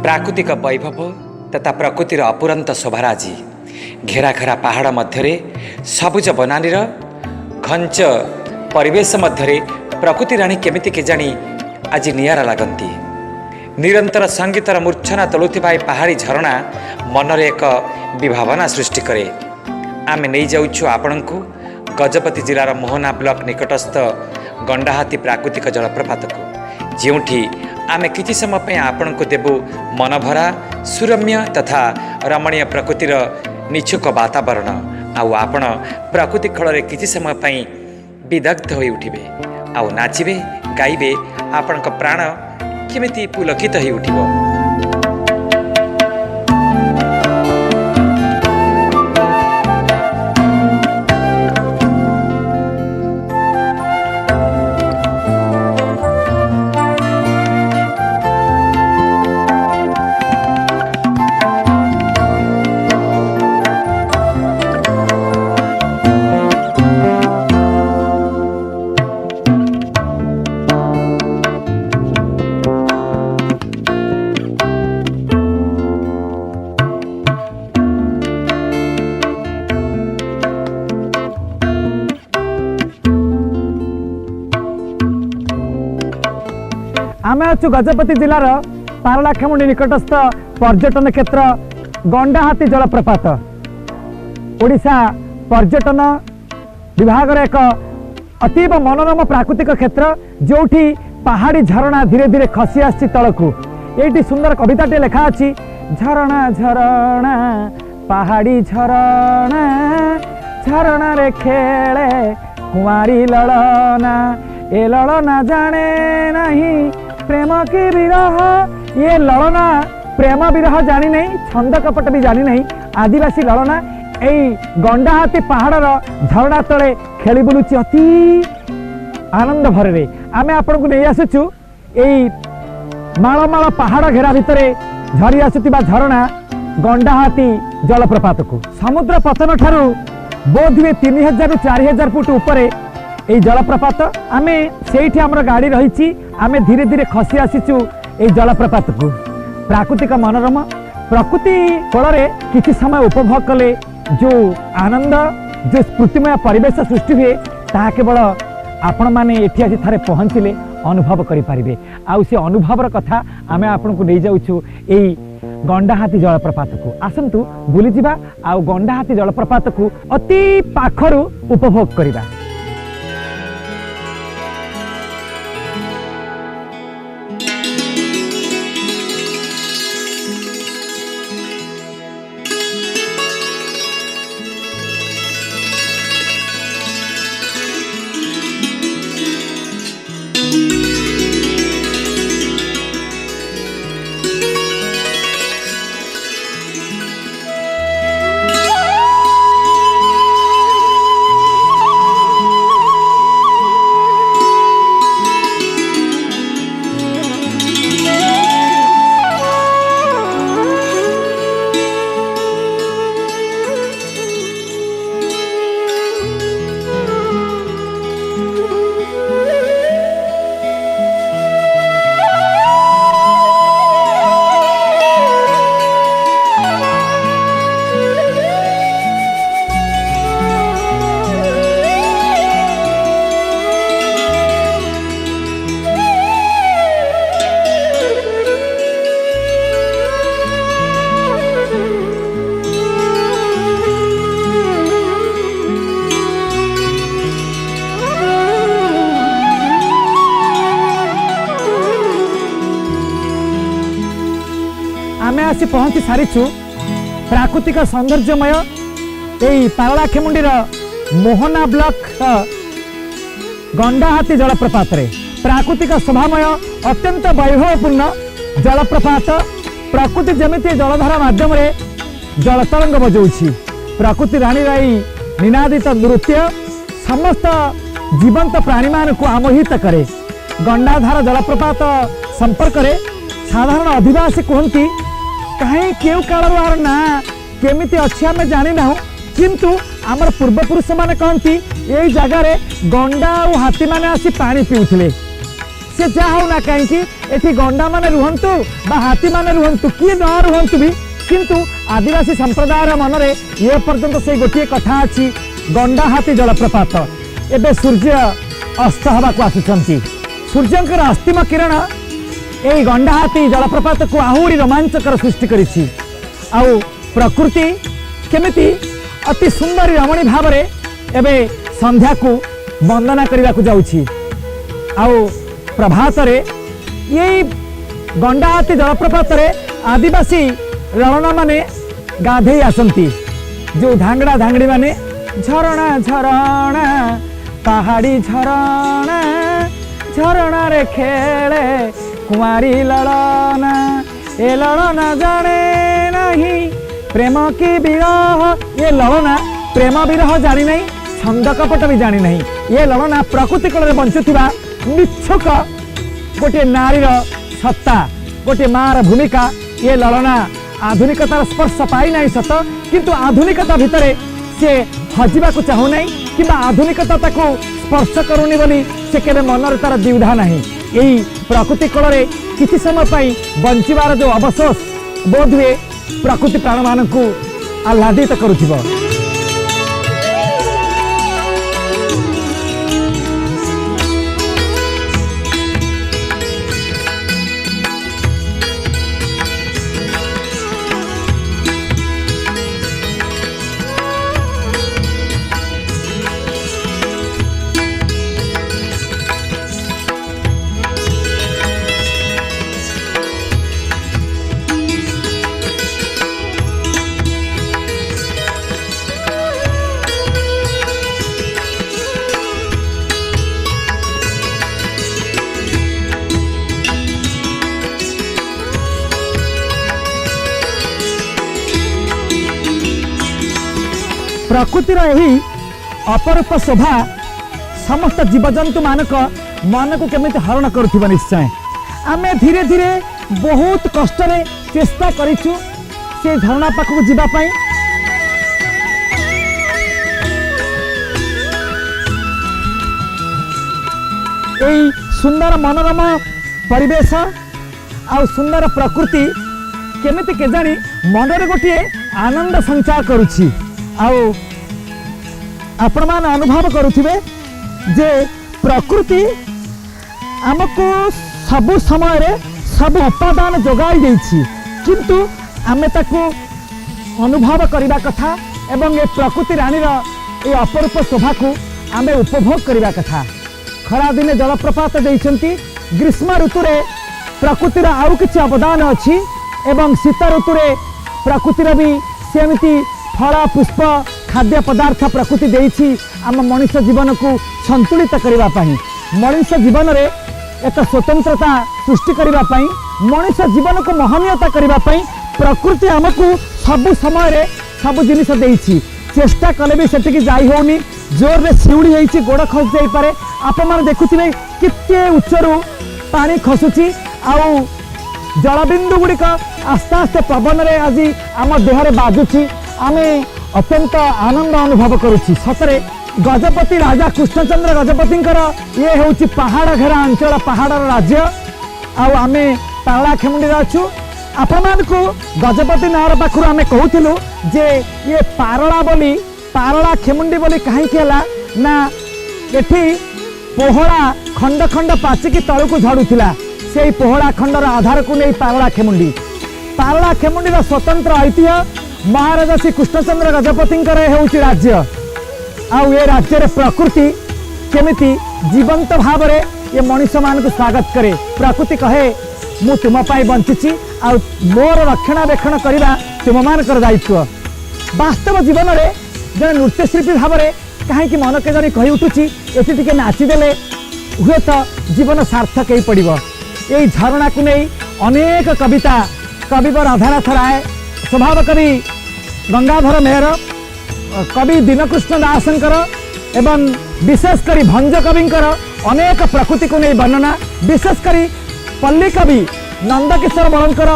प्राकृतिक वैभव तथा प्रकृतिर अपुरंत शोभाराजी घेराघेरा पहाड़ मध्य सबुज बनानीर घंच परिवेश मध्य प्रकृति राणी केमिति केजाणी आज नियारा लगती। निरंतर संगीतर मूर्छना तोलुथिबा पहाड़ी झरणा मनरे एक विभावना सृष्टि करे। आमे नहीं जाउछु आपणको गजपति जिलार मोहना ब्लॉक निकटस्थ गंडाहाती प्राकृतिक जलप्रपात को, जोठी आमे किछि समय पे आपणको देबु मनभरा सुरम्य तथा रमणीय प्रकृतिर निछुक वातावरण। आउ आपण प्रकृति खଳରେ किछि समय पे विदग्ध होई उठिबे, आउ नाचिबे गाइबे, आपणको प्राण केमिति पुलकित होई उठिबो। आमे अच्छु गजपति जिलार पारलाखेमुंडी निकटस्थ पर्यटन क्षेत्र गंडाहाती जलप्रपात। ओडिशा पर्यटन विभाग एक अतीब मनोरम प्राकृतिक क्षेत्र, जोठी पहाड़ी झरणा धीरे धीरे खसी आसी तलकू। ये सुंदर कविताटे लेखा अच्छी, झरणा झरणा पहाड़ी झरणा, झरणा रे खेले कुंवारी ललना, ए ललना जाने नहीं प्रेम की विरह। ये ललना प्रेम विरह जानी नहीं, छंद कपट भी जानी नहीं। आदिवासी ललना यही गंडाहाती पहाड़र झरणा तले खेली बुलुची अति आनंद भरे। आमे आपन को नहीं आसुचु यही मालमाल पहाड़ घेरा भितर झरी आसुतिबा झरणा गंडाहाती जलप्रपात को। समुद्र पतन ठारू बोधवे 3000 रु 4000 फुट उपरे এই जलप्रपात। आमे सेठी हमर गाड़ी रही, आमे धीरे धीरे खसी आसीचु এই जलप्रपात को। प्राकृतिक मनोरम प्रकृति कोଳରେ किछि समय उपभोग कले जो आनंद, जो स्फूर्तिमय परिवेश सृष्टि हुए, ताहा केवल आपण माने एठी आसी थारे पहुँचले अनुभव करि पारिबे। आउ से अनुभवर कथा आमे आपन को नै जाउछु एई गंडाहाती जलप्रपात को। आसंतु बुली जिबा आउ गंडाहाती जलप्रपात को अति पाखरु उपभोग करिबा। आमे आसी पहुँची सारीचु प्राकृतिक सौंदर्यमय यही पारलाखेमुंडीर मोहना ब्लॉक गंडाहाती जलप्रपात रे प्राकृतिक शोभामय अत्यंत वैभवपूर्ण जलप्रपात। प्रकृति जमिति जलधारा माध्यम जलतरंग बजाऊँगी। प्रकृति रानी राई निनादित नृत्य समस्त जीवंत प्राणी मान को आमोहित करे। गंडाधार जलप्रपात संपर्क में साधारण अधिवासी कहती कहीं क्यों काल ना केमिति अच्छी आम जानी ना, किंतु आमर पूर्वपुरुष मैंने कहती यही जगार गंडा और हाथी मैंने आसी पानी पीउथिले। से जहाँ हो ना कहीं एठी गंडा माने रुहंतु बा हाथी माने रुहंतु किए न रुहंतु भी किंतु आदिवासी संप्रदायर मनरे ये पर्यंत से गोटे कथा अच्छी गंडा हाथी जलप्रपात एबे सूर्य अस्त हवा को आसुचंती सूर्यंकर अस्तिम किरण यही गंडा हाथी जलप्रपात को आहुरी रोमांचकर सृष्टि करिछि आउ प्रकृति केमिति अति सुंदर रमणी भाव में एबे संध्या को वंदना करने को जाउछि आउ प्रभात रे यही गंडा हाथी जलप्रपात रे आदिवासी रणा माने गाधे आसंती जो धांगड़ा धांगड़ी माने झरणा झरणा पहाड़ी झरणा झरणा रे खेले कुमारी ललना ए ललना जाने नहीं प्रेम की विरह ये ललना प्रेम विरह जानी नहीं छंद कपट भी जानी नहीं ये ललना प्रकृति कल बंचुवा निच्छक गोटे नारीर सत्ता गोटे मार भूमिका ये ललना आधुनिकतार स्पर्श पाई नहीं सत किंतु आधुनिकता भितर से हजिबा को चाहू नहीं कि आधुनिकता ताको स्पर्श करूनी बोली से केबे मनर तार द्विधा नहीं यही प्रकृति कल किसी समय पाई बंचिबार जो अवसोस बोध हुए प्रकृति प्राण मान को आह्लादित करुथिबो। प्रकृतिर यही अपरूप शोभा समस्त जीवजंतु मानक मन को केमिति हरण करुथिबा निश्चय आमे धीरे धीरे बहुत कष्ट रे चेष्टा करिछु से झरना पाखक जीवा पाई एई सुंदर मनोरम परिवेश आ सुंदर प्रकृति केमिति केजानी मनरे गोटे आनंद संचार करुछि आउ आपण मान अनुभव करुथिबे जे प्रकृति आमको सबु समय रे सब उपादान जोगाई देछि किंतु आमे ताको अनुभव करबा कथा एवं ए प्रकृति रानीर ए अपरूप शोभा को आमे उपभोग करबा कथा खरा दिने जलप्रपात देइछंती ग्रीष्म ऋतु रे प्रकृतिर आउ किछि अवदान अछि एवं शीत ऋतु रे प्रकृतिर भी सेमिति फल पुष्प खाद्य पदार्थ प्रकृति देइछि आम मनुष्य जीवन को संतुलित करबा पई मनुष्य जीवन रे एक स्वतंत्रता सृष्टि करबा पई मनुष्य जीवन को महनीयता करबा पई प्रकृति हमको सब समय रे सब जिनिस देइछि चेष्टा कले भी सेटिक जाई होनी जोर रे सिउड़ी हेछि गोड़ खस जाई पारे आप मन देखुथिबे किते उच्चरू पानी खसुछि आउ जलबिंदु गुड़िक आस्ते आस्ते पवन रे आज आम देहरे बाजुछि आमे अत्यंत आनंद अनुभव करुछि सतरे गजपति राजा कृष्णचंद्र गजपति ये हूँ पहाड़ घेरा अंचल पहाड़ राज्य आमे पारला खेमुंडी अच्छु आपण को गजपति नगर पाखु आमे कहूलु जे ये पारला खेमुंडी बोली कहीं ना एठी पोहड़ा खंड खंड पाचिकी तलू को झड़ुला से पोहड़ा खंडर आधार को नहीं पारला खेमुंडी स्वतंत्र ऐतिह्य महाराजा श्री कृष्णचंद्र गजपति हूँ राज्य आउ ये राज्य रे प्रकृति केमिति जीवंत भाव रे ये मनुष्य मान को स्वागत करे प्रकृति कहे मु तुम पाई बंचिछि आउ मोर रक्षणाबेक्षण करबा तुम मानकर दायित्व वास्तव जीवन रे जन नृत्यशिल्पी भाव में कहीं मन के जन कही उठुची एति टिके नाचिदेले हुए तो जीवन सार्थक हो पड़ो यही झरणा को नहीं अनेक कविता कविवर राधानाथ राय स्वभाव कवि गंगाधर मेहर कवि दीनकृष्ण दासंकर एवं विशेषकर भंज कविंकर अनेक प्रकृति को नहीं वर्णना विशेषकर पल्ली कवि नंदकिशोर बलंकर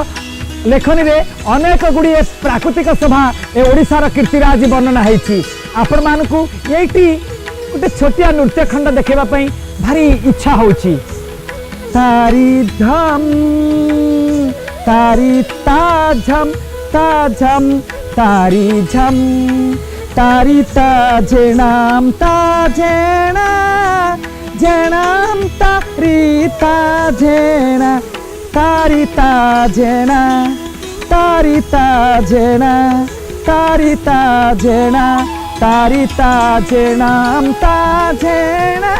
लेखनी रे अनेक गुड़िए प्राकृतिक शोभा ए ओडिशार कीर्तिराज वर्णना होती आपण मानकु एटी गोटे छोटिया नृत्य खंड देखेबा पई भारी इच्छा होची तारी धम तारी ताझम ताझम तारी झम तारी ताजेणाम ताजेणा जेणाम तारी ताजेणा तारी ताजेणा तारी ताजेणा तारी ताजेणा तारी ताजेणाम ताजेणा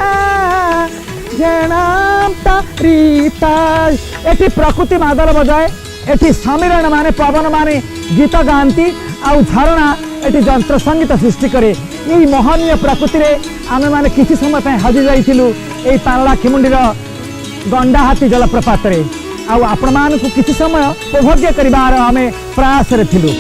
जेणाम तारी ताज। एटी प्रकृति मादल बजाए, एटी समीरण माने पवन माने गीत गाती आउ झरणा एटी जंत्र संगीत सृष्टि करे। यही मोहनीय प्रकृति रे आमे माने किछि समय पे हजि जाइथिलु एई पारलाखेमुंडी गंडाहाती जलप्रपात रे। आउ आपण मानकु किछि समय उपभोग्य करिवार आमे प्रयास रे थिलु।